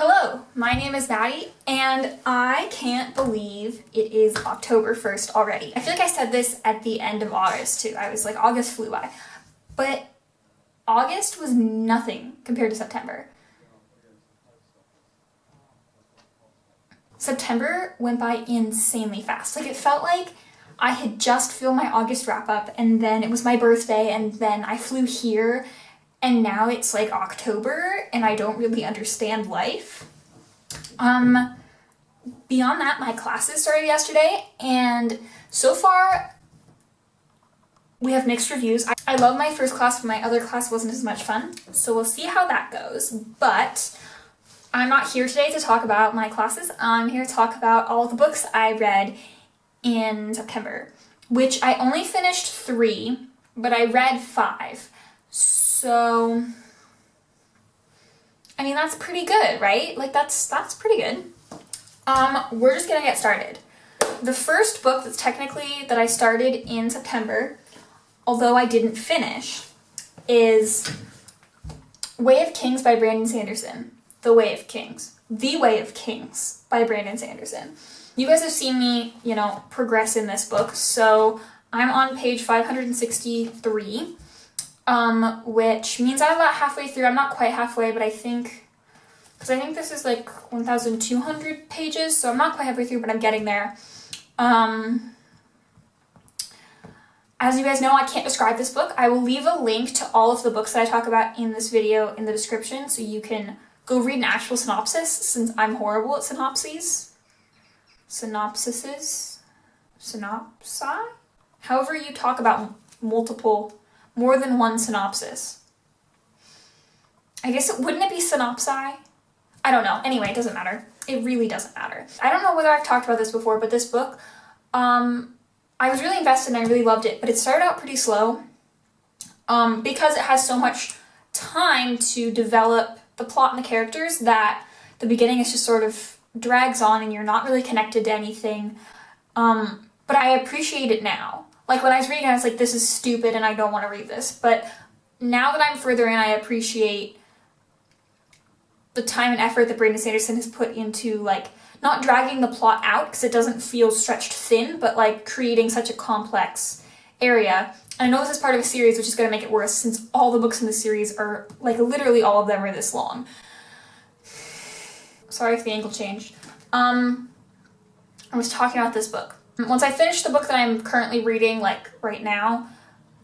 Hello, my name is Maddie, and I can't believe it is October 1st already. I feel like I said this at the end of August too. I was like, August flew by. But August was nothing compared to September. September went by insanely fast. Like, it felt like I had just filmed my August wrap up, and then it was my birthday, and then I flew here, and now it's like October, and I don't really understand life. Beyond that, my classes started yesterday, and so far we have mixed reviews. I love my first class, but my other class wasn't as much fun, so we'll see how that goes. But I'm not here today to talk about my classes. I'm here to talk about all the books I read in September, which I only finished 3, but I read 5. So, I mean, that's pretty good, right? Like, that's pretty good. We're just gonna get started. The first book that I started in September, although I didn't finish, is Way of Kings by Brandon Sanderson. The Way of Kings by Brandon Sanderson. You guys have seen me, progress in this book, so I'm on page 563. Which means I'm about halfway through. I'm not quite halfway, but I think this is like 1,200 pages, so I'm not quite halfway through, but I'm getting there. As you guys know, I can't describe this book. I will leave a link to all of the books that I talk about in this video in the description, so you can go read an actual synopsis, since I'm horrible at synopses. Synopsi? However you talk about more than one synopsis. I guess wouldn't it be synopsi? I don't know. Anyway, it doesn't matter. It really doesn't matter. I don't know whether I've talked about this before, but this book, I was really invested and I really loved it, but it started out pretty slow because it has so much time to develop the plot and the characters that the beginning is just sort of drags on and you're not really connected to anything. But I appreciate it now. Like, when I was reading it, I was like, this is stupid and I don't want to read this. But now that I'm further in, I appreciate the time and effort that Brandon Sanderson has put into, like, not dragging the plot out because it doesn't feel stretched thin, but, like, creating such a complex area. And I know this is part of a series, which is going to make it worse, since all the books in the series are, like, literally all of them are this long. Sorry if the angle changed. I was talking about this book. Once I finish the book that I'm currently reading, like, right now,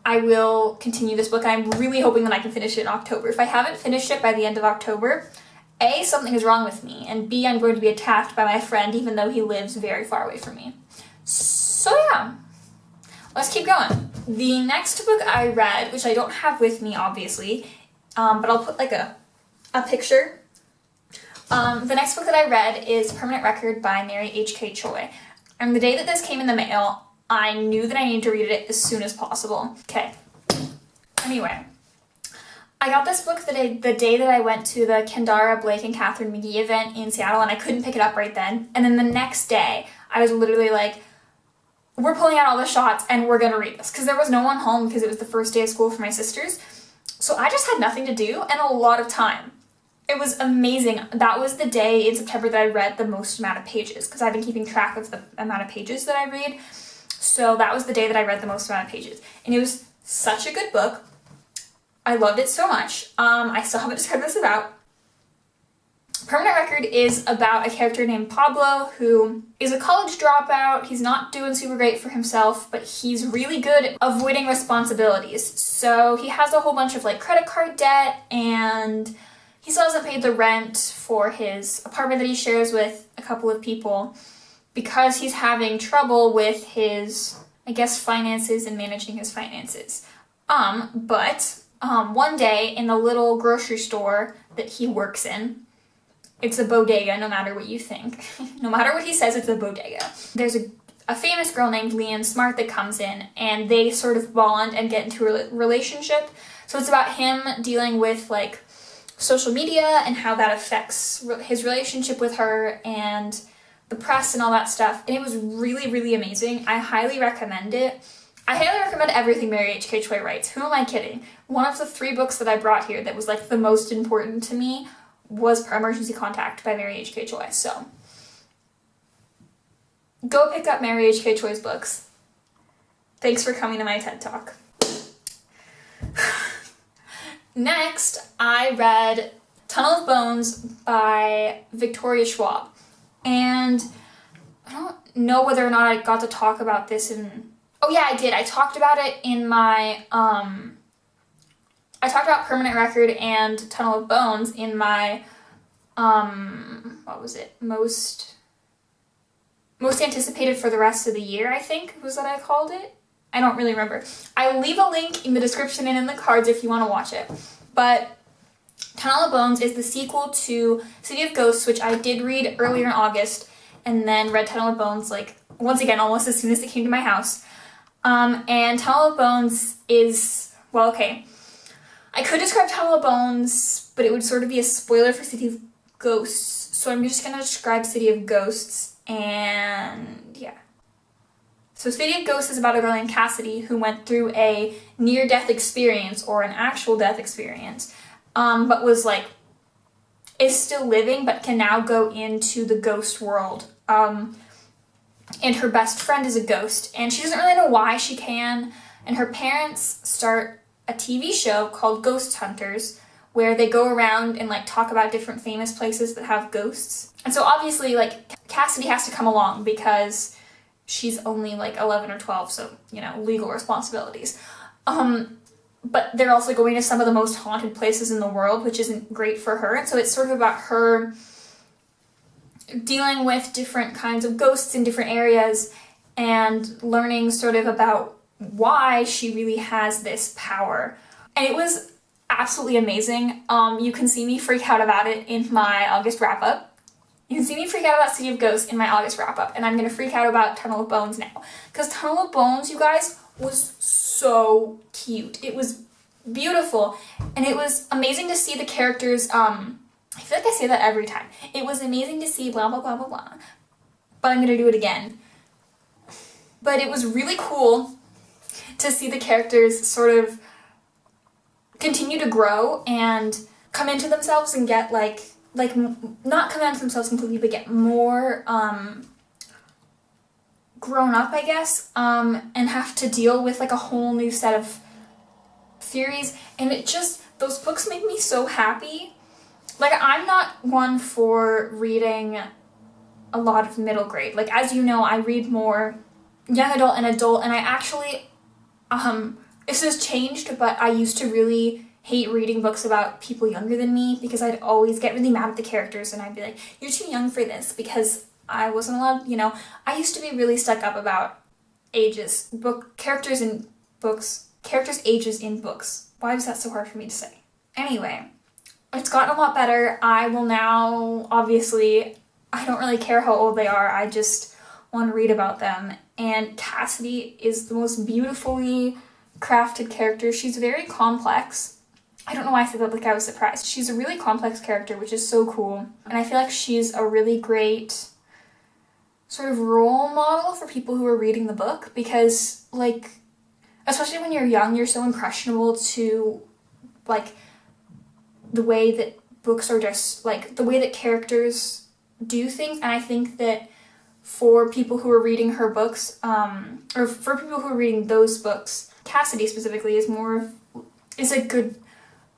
I will continue this book, and I'm really hoping that I can finish it in October. If I haven't finished it by the end of October, A, something is wrong with me, and B, I'm going to be attacked by my friend, even though he lives very far away from me. So yeah, let's keep going. The next book I read, which I don't have with me, obviously, but I'll put, like, a picture. The next book that I read is Permanent Record by Mary H.K. Choi. And the day that this came in the mail, I knew that I needed to read it as soon as possible. Okay. Anyway, I got this book the day that I went to the Kendara, Blake, and Catherine McGee event in Seattle, and I couldn't pick it up right then. And then the next day, I was literally like, we're pulling out all the shots, and we're gonna read this. Because there was no one home, because it was the first day of school for my sisters. So I just had nothing to do, and a lot of time. It was amazing. That was the day in September that I read the most amount of pages, because I've been keeping track of the amount of pages that I read. So that was the day that I read the most amount of pages. And it was such a good book. I loved it so much. I still haven't described this about. Permanent Record is about a character named Pablo who is a college dropout. He's not doing super great for himself, but he's really good at avoiding responsibilities. So he has a whole bunch of, like, credit card debt, and he still hasn't paid the rent for his apartment that he shares with a couple of people because he's having trouble with his, I guess, finances and managing his finances. But one day in the little grocery store that he works in, it's a bodega, no matter what you think. No matter what he says, it's a bodega. There's a famous girl named Leanne Smart that comes in, and they sort of bond and get into a relationship. So it's about him dealing with, like, social media and how that affects his relationship with her and the press and all that stuff. And it was really, really amazing. I highly recommend it. I highly recommend everything Mary H.K. Choi writes. Who am I kidding? One of the 3 books that I brought here that was, like, the most important to me was Emergency Contact by Mary H.K. Choi. So go pick up Mary H.K. Choi's books. Thanks for coming to my TED Talk. Next, I read Tunnel of Bones by Victoria Schwab. And I don't know whether or not I got to talk about this in... Oh yeah, I did. I talked about it in my... I talked about Permanent Record and Tunnel of Bones in my... what was it? Most anticipated for the rest of the year, I think, was what I called it. I don't really remember. I'll leave a link in the description and in the cards if you want to watch it. But Tunnel of Bones is the sequel to City of Ghosts, which I did read earlier in August, and then read Tunnel of Bones, like, once again, almost as soon as it came to my house. And Tunnel of Bones is, well, okay. I could describe Tunnel of Bones, but it would sort of be a spoiler for City of Ghosts, so I'm just going to describe City of Ghosts, and yeah. So City of Ghosts is about a girl named Cassidy who went through a near-death experience, or an actual death experience, but was like, is still living, but can now go into the ghost world. And her best friend is a ghost, and she doesn't really know why she can, and her parents start a TV show called Ghost Hunters, where they go around and like talk about different famous places that have ghosts. And so obviously, like, Cassidy has to come along because she's only like 11 or 12, so, you know, legal responsibilities. But they're also going to some of the most haunted places in the world, which isn't great for her. And so it's sort of about her dealing with different kinds of ghosts in different areas and learning sort of about why she really has this power. And it was absolutely amazing. You can see me freak out about it in my August wrap-up. You can see me freak out about City of Ghosts in my August wrap-up, and I'm going to freak out about Tunnel of Bones now. Because Tunnel of Bones, you guys, was so cute. It was beautiful, and it was amazing to see the characters, I feel like I say that every time. It was amazing to see blah, blah, blah, blah, blah. But I'm going to do it again. But it was really cool to see the characters sort of continue to grow and come into themselves and get not come into themselves completely, but get more grown up, I guess, and have to deal with like a whole new set of theories. And it just, those books make me so happy. Like, I'm not one for reading a lot of middle grade. Like, as you know, I read more young adult and adult, and I actually, this has changed, but I used to really hate reading books about people younger than me because I'd always get really mad at the characters, and I'd be like, you're too young for this, because I wasn't allowed, you know. I used to be really stuck up about ages, characters ages in books. Why was that so hard for me to say? Anyway, it's gotten a lot better. I will now, obviously, I don't really care how old they are, I just want to read about them. And Cassidy is the most beautifully crafted character. She's very complex. I don't know why I said that like I was surprised. She's a really complex character, which is so cool. And I feel like she's a really great sort of role model for people who are reading the book, because, like, especially when you're young, you're so impressionable to, like, the way that books are just, like, the way that characters do things. And I think that for people who are reading her books, or for people who are reading those books, Cassidy specifically is a good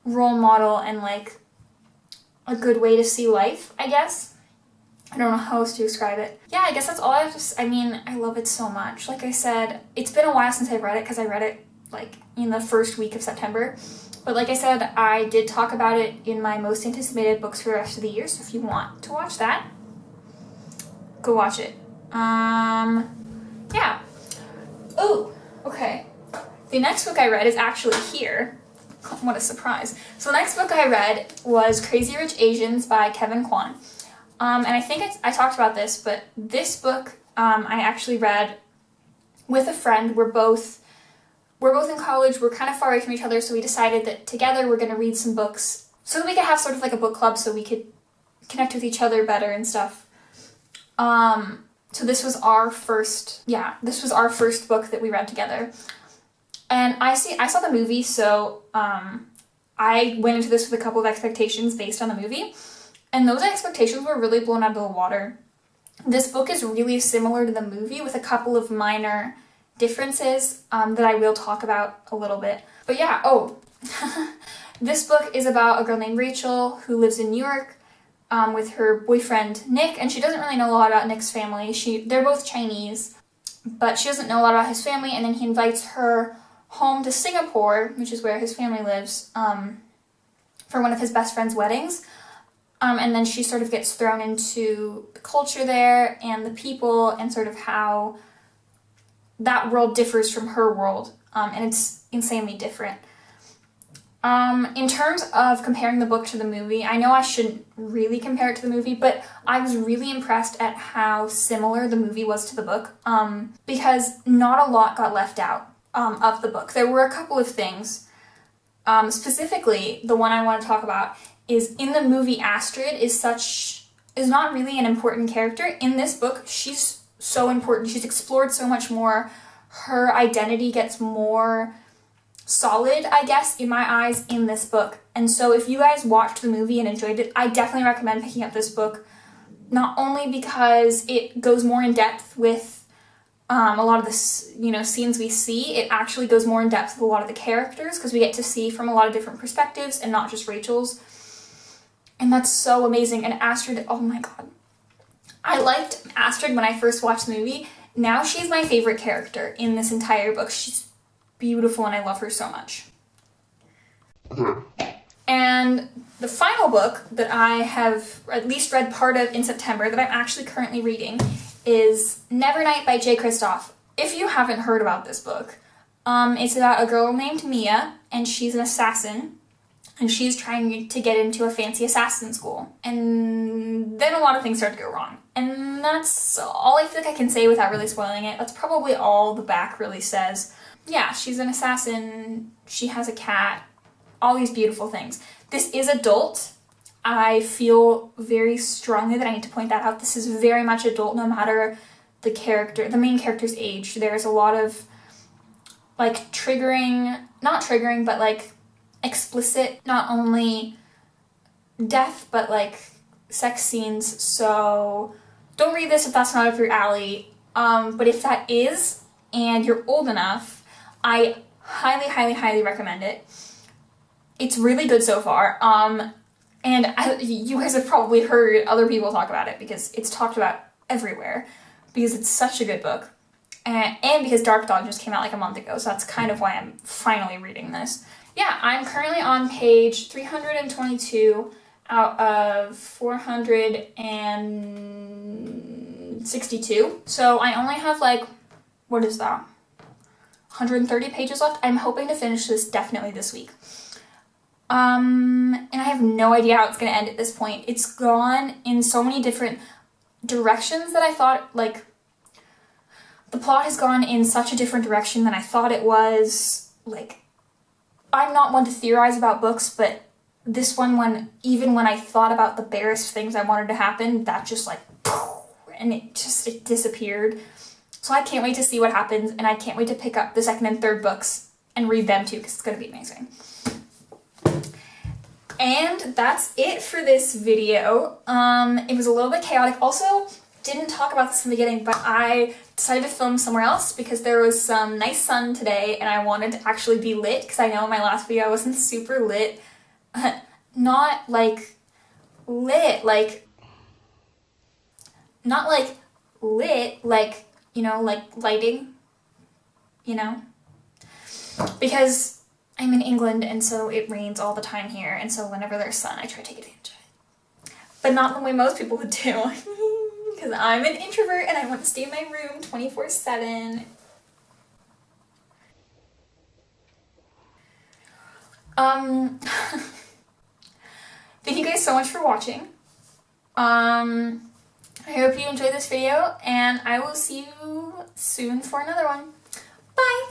role model and like a good way to see life, I guess. I don't know how else to describe it. Yeah, I guess that's all I have to say. I mean, I love it so much. Like I said, it's been a while since I've read it because I read it like in the first week of September. But like I said, I did talk about it in my most anticipated books for the rest of the year. So if you want to watch that, go watch it. Yeah. Oh, okay. The next book I read is actually here. What a surprise. So the next book I read was Crazy Rich Asians by Kevin Kwan. And I think I talked about this, but this book I actually read with a friend. We're both in college. We're kind of far away from each other, so we decided that together we're going to read some books so that we could have sort of like a book club so we could connect with each other better and stuff. So this was our first book that we read together. And I saw the movie, so I went into this with a couple of expectations based on the movie. and those expectations were really blown out of the water. This book is really similar to the movie with a couple of minor differences that I will talk about a little bit. But yeah, this book is about a girl named Rachel who lives in New York with her boyfriend Nick, and she doesn't really know a lot about Nick's family. They're both Chinese, but she doesn't know a lot about his family, and then he invites her home to Singapore, which is where his family lives, for one of his best friend's weddings. And then she sort of gets thrown into the culture there and the people and sort of how that world differs from her world, and it's insanely different. In terms of comparing the book to the movie, I know I shouldn't really compare it to the movie, but I was really impressed at how similar the movie was to the book, because not a lot got left out of the book. There were a couple of things. Specifically, the one I want to talk about is in the movie Astrid is not really an important character. In this book, she's so important. She's explored so much more. Her identity gets more solid, I guess, in my eyes, in this book. And so if you guys watched the movie and enjoyed it, I definitely recommend picking up this book, not only because it goes more in depth with a lot of the scenes we see, it actually goes more in depth with a lot of the characters, because we get to see from a lot of different perspectives and not just Rachel's. And that's so amazing. And Astrid, oh my god. I liked Astrid when I first watched the movie. Now she's my favorite character in this entire book. She's beautiful and I love her so much. And the final book that I have at least read part of in September that I'm actually currently reading is Nevernight by J. Kristoff. If you haven't heard about this book, it's about a girl named Mia, and she's an assassin, and she's trying to get into a fancy assassin school. And then a lot of things start to go wrong. And that's all I feel like I can say without really spoiling it. That's probably all the back really says. Yeah, she's an assassin, she has a cat, all these beautiful things. This is adult. I feel very strongly that I need to point that out. This is very much adult, no matter the main character's age. There's a lot of, like, not triggering, but, like, explicit, not only death, but, like, sex scenes. So don't read this if that's not up your alley. But if that is, and you're old enough, I highly, highly, highly recommend it. It's really good so far. And you guys have probably heard other people talk about it because it's talked about everywhere, because it's such a good book. And because Dark Dog just came out like a month ago, so that's kind of why I'm finally reading this. Yeah, I'm currently on page 322 out of 462. So I only have, like, what is that? 130 pages left. I'm hoping to finish this definitely this week. And I have no idea how it's going to end at this point. It's gone in so many different directions that I thought, like, the plot has gone in such a different direction than I thought it was. Like, I'm not one to theorize about books, but this one, even when I thought about the barest things I wanted to happen, that just, like, and it disappeared. So I can't wait to see what happens, and I can't wait to pick up the second and third books and read them too, because it's going to be amazing. And that's it for this video. It was a little bit chaotic. Also, didn't talk about this in the beginning, but I decided to film somewhere else because there was some nice sun today and I wanted to actually be lit, because I know in my last video I wasn't super lit. Not like lit, like, not like lit, like, you know, like lighting, you know? Because I'm in England, and so it rains all the time here, and so whenever there's sun, I try to take advantage of it. But not the way most people would do, because I'm an introvert, and I want to stay in my room 24/7. Thank you guys so much for watching. I hope you enjoyed this video, and I will see you soon for another one. Bye!